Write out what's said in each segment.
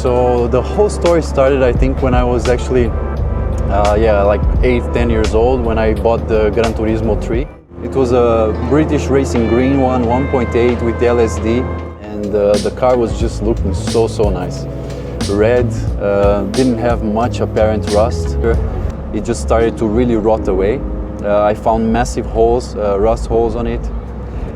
So the whole story started, I think, when I was actually like 8-10 years old, when I bought the Gran Turismo 3. It was a British racing green one, 1.8 with LSD, and the car was just looking so nice. Red, didn't have much apparent rust. It just started to really rot away. I found massive holes, rust holes on it,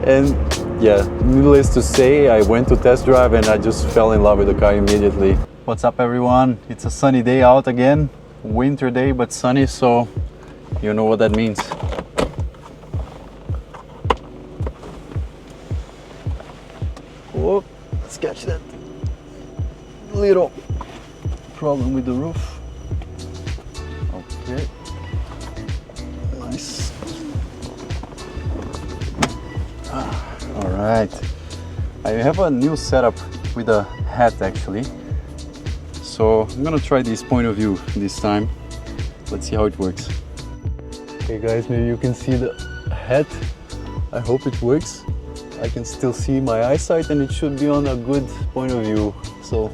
and yeah, needless to say, I went to test drive and I just fell in love with the car immediately. What's up, everyone? It's a sunny day out again. Winter day, but sunny, so you know what that means. Whoop, let's catch that little problem with the roof. Okay, nice. All right, I have a new setup with a hat actually. So I'm gonna try this point of view this time. Let's see how it works. Okay guys, maybe you can see the hat. I hope it works. I can still see my eyesight and it should be on a good point of view. So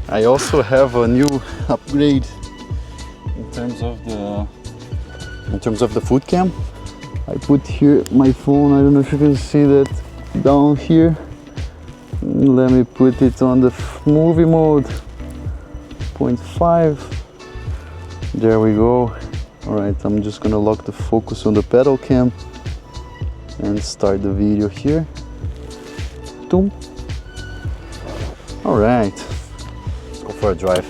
I also have a new upgrade in terms of the foot cam. I put here my phone. I don't know if you can see that down here. Let me put it on the movie mode. 0.5. There we go. All right, I'm just gonna lock the focus on the pedal cam and start the video here. Boom. All right, let's go for a drive.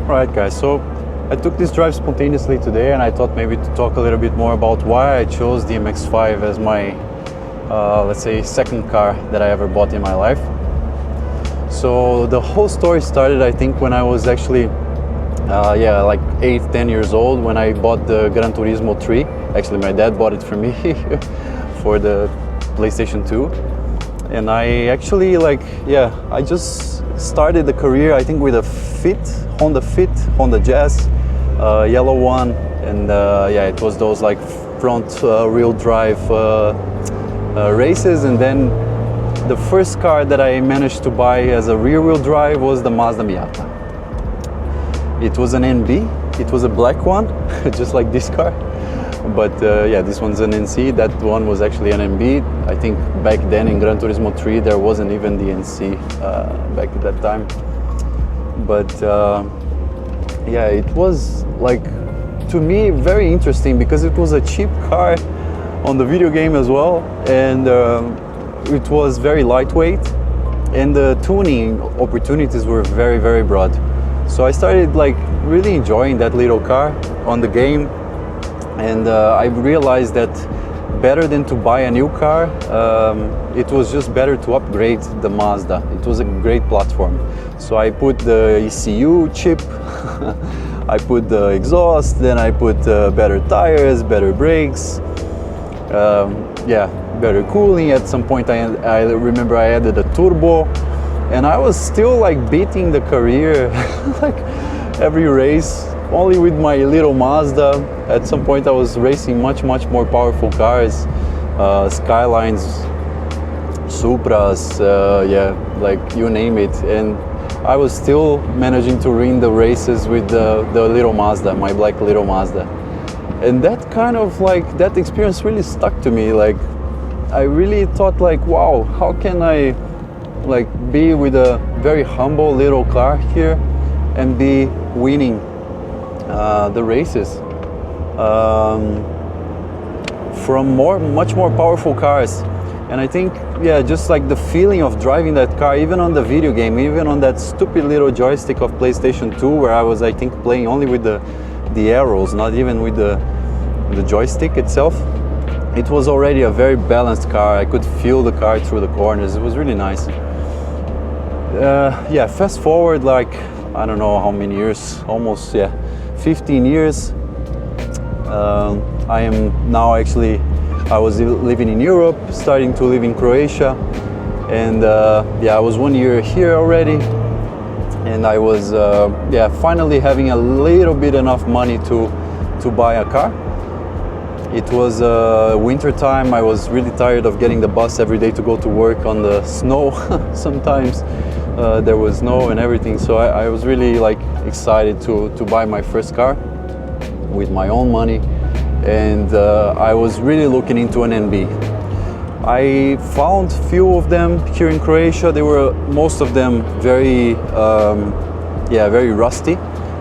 Alright guys, so I took this drive spontaneously today and I thought maybe to talk a little bit more about why I chose the MX-5 as my, let's say, second car that I ever bought in my life. So the whole story started, I think, when I was actually, like 8-10 years old, when I bought the Gran Turismo 3. Actually, my dad bought it for me for the PlayStation 2. And I actually, I just started the career, I think, with a Honda Jazz, yellow one, and it was those like front wheel drive races. And then the first car that I managed to buy as a rear wheel drive was the Mazda Miata. It was an NB, it was a black one, just like this car. But this one's an NC, that one was actually an MB. I think back then in Gran Turismo 3 there wasn't even the NC back at that time. But it was, like, to me, very interesting because it was a cheap car on the video game as well, and it was very lightweight, and the tuning opportunities were very, very broad. So I started like really enjoying that little car on the game, and I realized that better than to buy a new car. It was just better to upgrade the Mazda. It was a great platform. So I put the ECU chip, I put the exhaust, then I put better tires, better brakes, yeah, better cooling. At some point I remember I added a turbo, and I was still like beating the career like every race only with my little Mazda. At some point I was racing much more powerful cars, Skylines, Supras, yeah, like you name it, and I was still managing to win the races with the little Mazda, my black little Mazda. And that kind of like, that experience really stuck to me. Like I really thought like, wow, how can I like be with a very humble little car here and be winning the races from much more powerful cars. And I think, yeah, just like the feeling of driving that car, even on the video game, even on that stupid little joystick of PlayStation 2, where I was, I think, playing only with the arrows, not even with the joystick itself. It was already a very balanced car. I could feel the car through the corners. It was really nice. Yeah, fast forward like, I don't know how many years, almost, yeah, 15 years. I am now actually, I was living in Europe, starting to live in Croatia, and yeah, I was 1 year here already, and I was yeah, finally having a little bit enough money to buy a car. It was winter time. I was really tired of getting the bus every day to go to work on the snow. Sometimes there was snow and everything, so I was really like excited to buy my first car with my own money. And I was really looking into an NB. I found few of them here in Croatia. They were, most of them, very yeah, very rusty.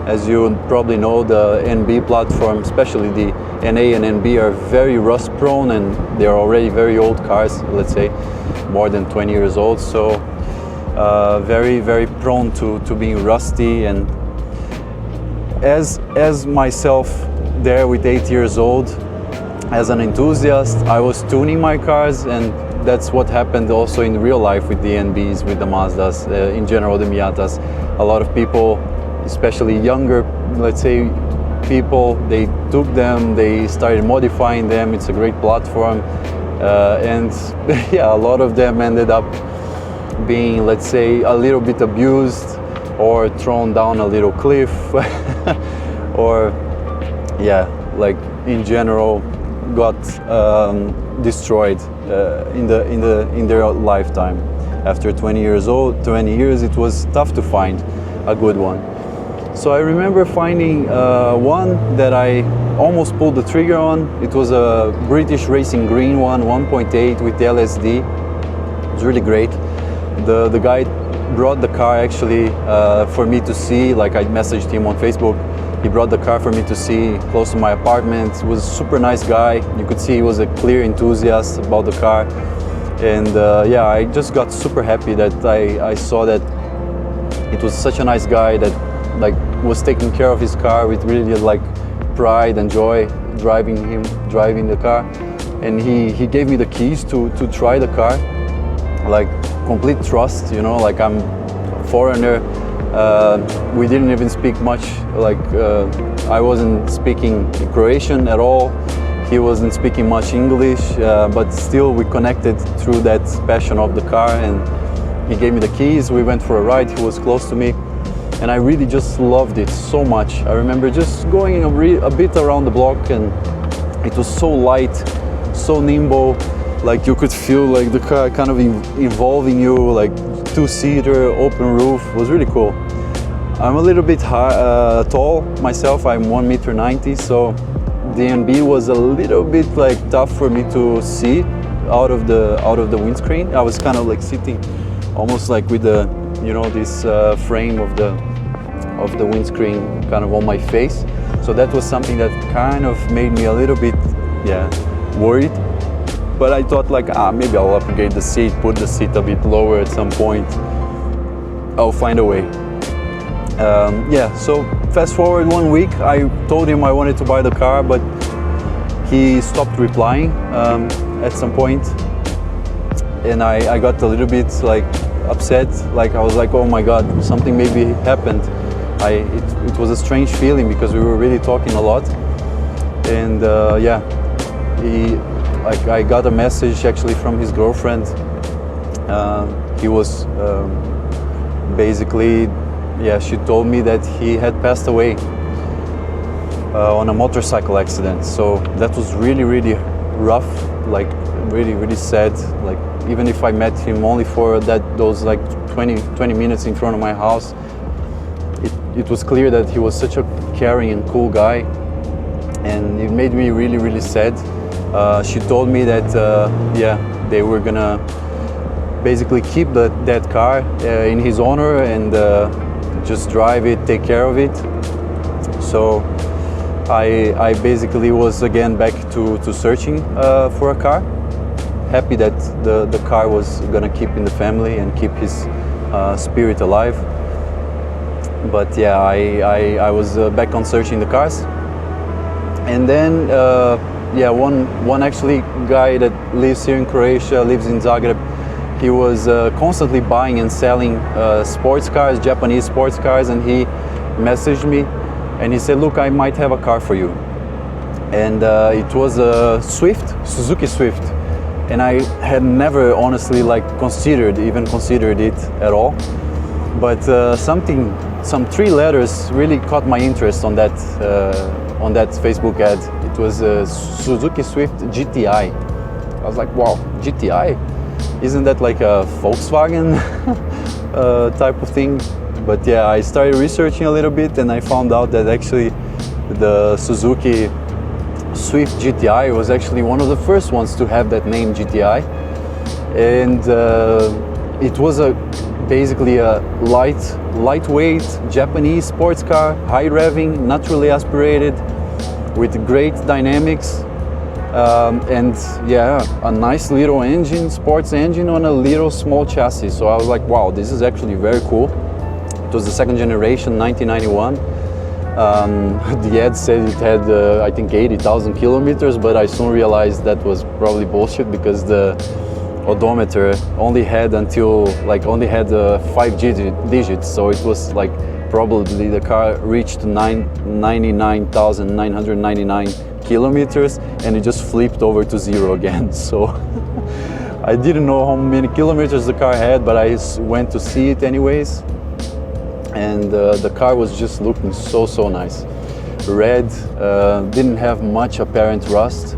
As you probably know, the NB platform, especially the NA and NB, are very rust prone, and they're already very old cars, let's say more than 20 years old, so very prone to being rusty. And as myself, there with 8 years old, as an enthusiast, I was tuning my cars, and that's what happened also in real life with the NBs, with the Mazdas, in general the Miatas. A lot of people, especially younger, let's say, people, they took them, they started modifying them. It's a great platform, and yeah, a lot of them ended up being, let's say, a little bit abused or thrown down a little cliff or yeah, like in general got destroyed in their lifetime. After 20 years old, 20 years, it was tough to find a good one. So I remember finding one that I almost pulled the trigger on. It was a British Racing Green one, 1.8 with LSD. It was really great. The guy brought the car actually for me to see. Like, I messaged him on Facebook. He brought the car for me to see close to my apartment. He was a super nice guy. You could see he was a clear enthusiast about the car. And yeah, I just got super happy that I saw that it was such a nice guy that like was taking care of his car with really like pride and joy, driving the car. And he gave me the keys to try the car, like complete trust, you know, like I'm a foreigner. We didn't even speak much, like I wasn't speaking Croatian at all. He wasn't speaking much English, but still we connected through that passion of the car, and he gave me the keys. We went for a ride. He was close to me, and I really just loved it so much. I remember just going a bit around the block, and it was so light, so nimble, like you could feel like the car kind of involving you, like two-seater, open roof. It was really cool. I'm a little bit tall myself. I'm 1.90 m, so the NB was a little bit like tough for me to see out of the windscreen. I was kind of like sitting almost like with the, you know, this frame of the windscreen kind of on my face. So that was something that kind of made me a little bit, yeah, worried. But I thought like, maybe I'll upgrade the seat, put the seat a bit lower at some point. I'll find a way. Yeah, so fast forward 1 week, I told him I wanted to buy the car, but he stopped replying at some point, and I got a little bit like upset. Like I was like, oh my God, something maybe happened. It was a strange feeling because we were really talking a lot, and yeah, I got a message actually from his girlfriend. He was basically, yeah, she told me that he had passed away on a motorcycle accident. So that was really, really rough, like really, really sad. Like even if I met him only for those like 20 minutes in front of my house, it was clear that he was such a caring and cool guy, and it made me really, really sad. She told me that yeah, they were gonna basically keep that car in his honor and just drive it, take care of it. So I basically was again back to searching for a car. Happy that the car was gonna keep in the family and keep his spirit alive. But yeah, I was back on searching the cars, and then yeah, one actually guy that lives here in Croatia, lives in Zagreb. He was constantly buying and selling sports cars, Japanese sports cars, and he messaged me and he said, look, I might have a car for you. And it was a Suzuki Swift, and I had never honestly like considered it at all. But some 3 letters really caught my interest on that Facebook ad. It was a Suzuki Swift GTi. I was like, wow, GTI? Isn't that like a Volkswagen type of thing? But yeah, I started researching a little bit, and I found out that actually the Suzuki Swift GTi was actually one of the first ones to have that name GTI. And it was basically a lightweight Japanese sports car, high revving, naturally aspirated, with great dynamics, and yeah, a nice little engine, sports engine on a little small chassis. So I was like, wow, this is actually very cool. It was the second generation, 1991. The ad said it had I think 80,000 kilometers, but I soon realized that was probably bullshit, because the odometer only had 5 digits, so it was like probably the car reached 99,999 kilometers, and it just flipped over to 0 again. So I didn't know how many kilometers the car had, but I went to see it anyways, and the car was just looking so nice. Red, didn't have much apparent rust,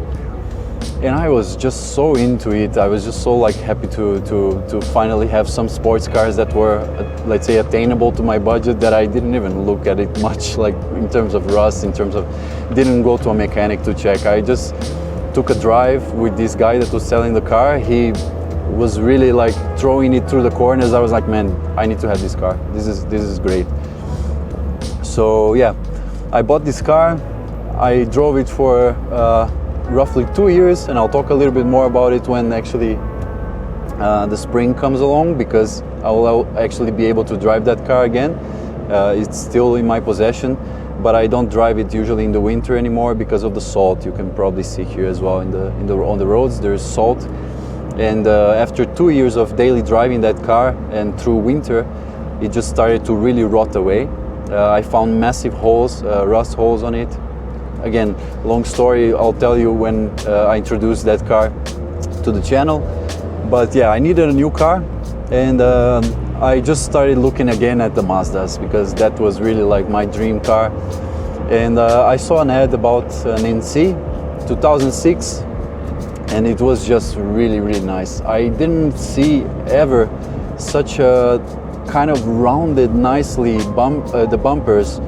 and I was just so into it. I was just so like happy to finally have some sports cars that were, let's say, attainable to my budget, that I didn't even look at it much, like in terms of rust, in terms of, didn't go to a mechanic to check. I just took a drive with this guy that was selling the car. He was really like throwing it through the corners. I was like, man, I need to have this car. This is great. So yeah, I bought this car. I drove it for roughly 2 years, and I'll talk a little bit more about it when actually the spring comes along, because I will actually be able to drive that car again. It's still in my possession, but I don't drive it usually in the winter anymore because of the salt. You can probably see here as well on the roads there's salt, and after 2 years of daily driving that car and through winter, it just started to really rot away. I found massive holes, rust holes on it. Again, long story, I'll tell you when I introduced that car to the channel. But yeah, I needed a new car, and I just started looking again at the Mazdas, because that was really like my dream car. And I saw an ad about an NC 2006, and it was just really nice. I didn't see ever such a kind of rounded nicely the bumpers.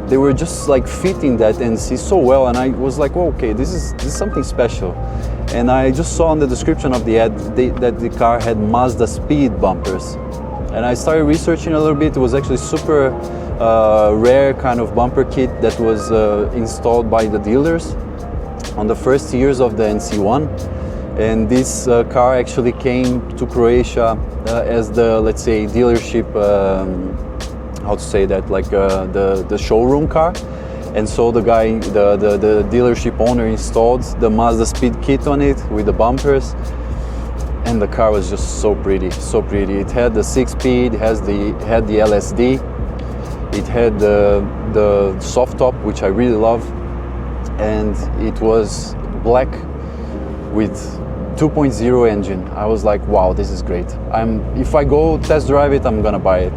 They were just like fitting that NC so well, and I was like, oh, okay, this is something special. And I just saw on the description of the ad that the car had Mazda speed bumpers, and I started researching a little bit. It was actually super rare kind of bumper kit that was installed by the dealers on the first years of the NC1. And this car actually came to Croatia as the, let's say, dealership, how to say that, like the showroom car. And so the guy, the dealership owner, installed the Mazda speed kit on it with the bumpers, and the car was just so pretty, so pretty. It had the 6-speed, had the LSD, it had the soft top, which I really love, and it was black with 2.0 engine. I was like, wow, this is great. If I go test drive it, I'm gonna buy it.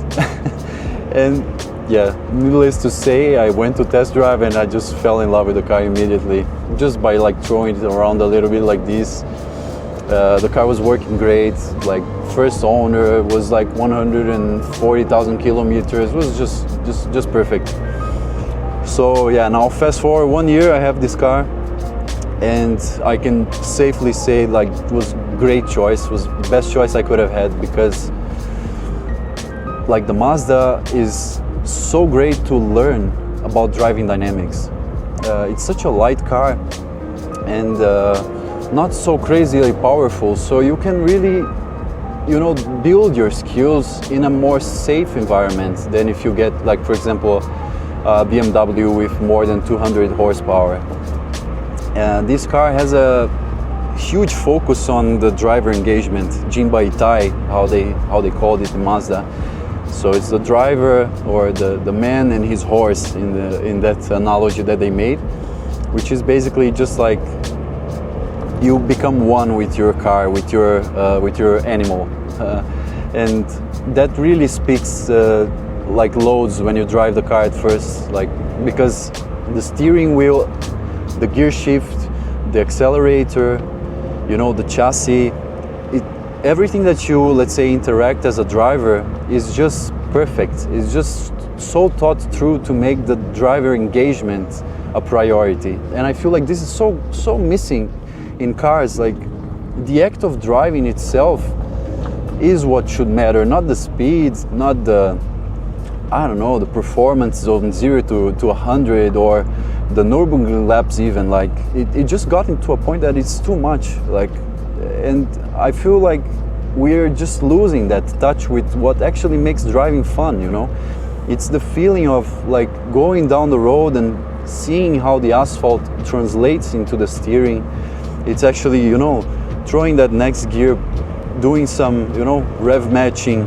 And yeah, needless to say, I went to test drive and I just fell in love with the car immediately, just by like throwing it around a little bit like this. The car was working great. Like first owner, was like 140,000 kilometers. It was just perfect. So yeah, now fast forward 1 year, I have this car, and I can safely say like it was great choice. It was the best choice I could have had, because like the Mazda is so great to learn about driving dynamics. It's such a light car and not so crazily powerful, so you can really, you know, build your skills in a more safe environment than if you get, like, for example, a BMW with more than 200 horsepower. This car has a huge focus on the driver engagement, Jinba Ittai, how they called it in Mazda. So it's the driver, or the man and his horse in that analogy that they made, which is basically just like you become one with your car, with your animal, and that really speaks like loads when you drive the car at first, like, because the steering wheel, the gear shift, the accelerator, you know, the chassis, everything that you, let's say, interact as a driver is just perfect. It's just so thought through to make the driver engagement a priority. And I feel like this is so missing in cars. Like, the act of driving itself is what should matter, not the speeds, not the, I don't know, the performance of 0 to 100, or the Nürburgring laps even. Like, it just got into a point that it's too much. Like, and I feel like we're just losing that touch with what actually makes driving fun, you know? It's the feeling of like going down the road and seeing how the asphalt translates into the steering. It's actually, you know, throwing that next gear, doing some, you know, rev matching,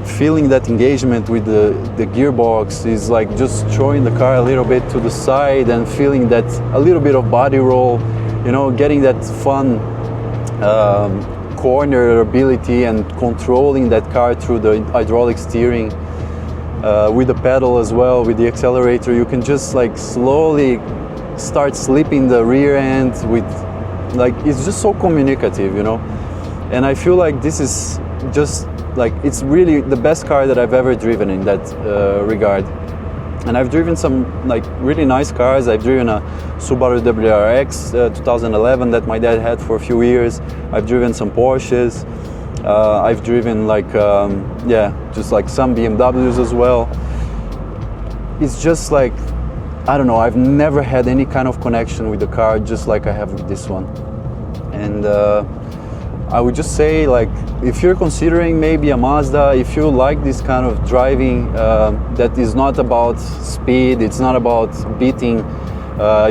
feeling that engagement with the gearbox is like just throwing the car a little bit to the side and feeling that a little bit of body roll, you know, getting that fun corner ability and controlling that car through the hydraulic steering. With the pedal as well, with the accelerator, you can just like slowly start slipping the rear end with, like, it's just so communicative, you know? And I feel like this is just like, it's really the best car that I've ever driven in that regard. And I've driven some like really nice cars. I've driven a Subaru WRX 2011 that my dad had for a few years. I've driven some Porsches. I've driven like, yeah, just like some BMWs as well. It's just like, I don't know, I've never had any kind of connection with the car just like I have with this one. And I would just say, like, if you're considering maybe a Mazda, if you like this kind of driving that is not about speed, it's not about beating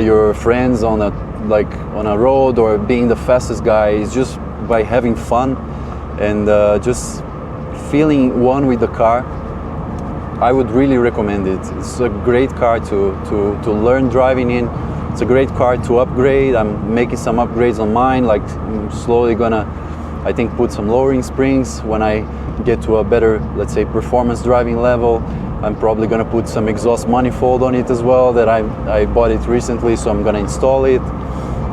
your friends on a road or being the fastest guy, it's just by having fun and just feeling one with the car, I would really recommend it. It's a great car to learn driving in. It's a great car to upgrade. I'm making some upgrades on mine, like I'm slowly gonna, I think, put some lowering springs when I get to a better, let's say, performance driving level. I'm probably gonna put some exhaust manifold on it as well, that I bought it recently, so I'm gonna install it.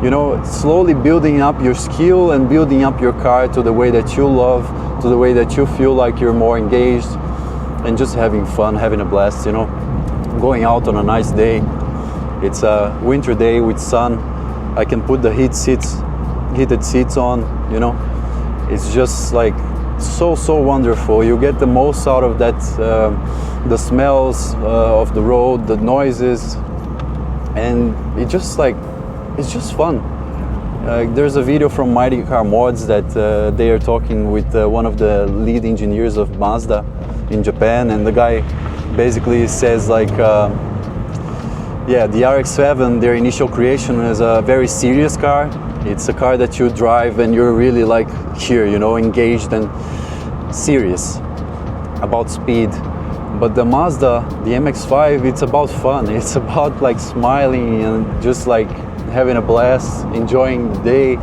You know, slowly building up your skill and building up your car to the way that you love, to the way that you feel like you're more engaged, and just having fun, having a blast, you know. Going out on a nice day. It's a winter day with sun. I can put the heated seats on, you know. It's just like so wonderful. You get the most out of that, the smells of the road, the noises, and it's just fun. There's a video from Mighty Car Mods that they are talking with one of the lead engineers of Mazda in Japan, and the guy basically says like, yeah, the RX-7, their initial creation is a very serious car. It's a car that you drive and you're really like here, you know, engaged and serious about speed. But the Mazda, the MX-5, it's about fun. It's about like smiling and just like having a blast, enjoying the day,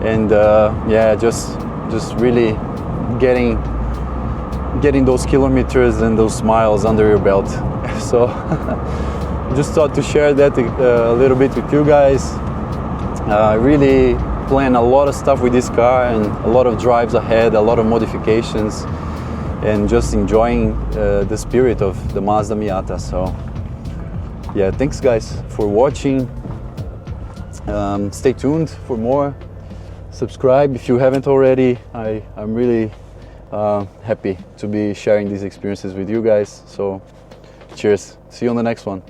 and yeah, just really getting those kilometers and those miles under your belt. So just thought to share that a little bit with you guys. I really plan a lot of stuff with this car and a lot of drives ahead, a lot of modifications, and just enjoying the spirit of the Mazda Miata. So yeah, thanks guys for watching. Stay tuned for more. Subscribe if you haven't already. I'm really happy to be sharing these experiences with you guys. So cheers. See you on the next one.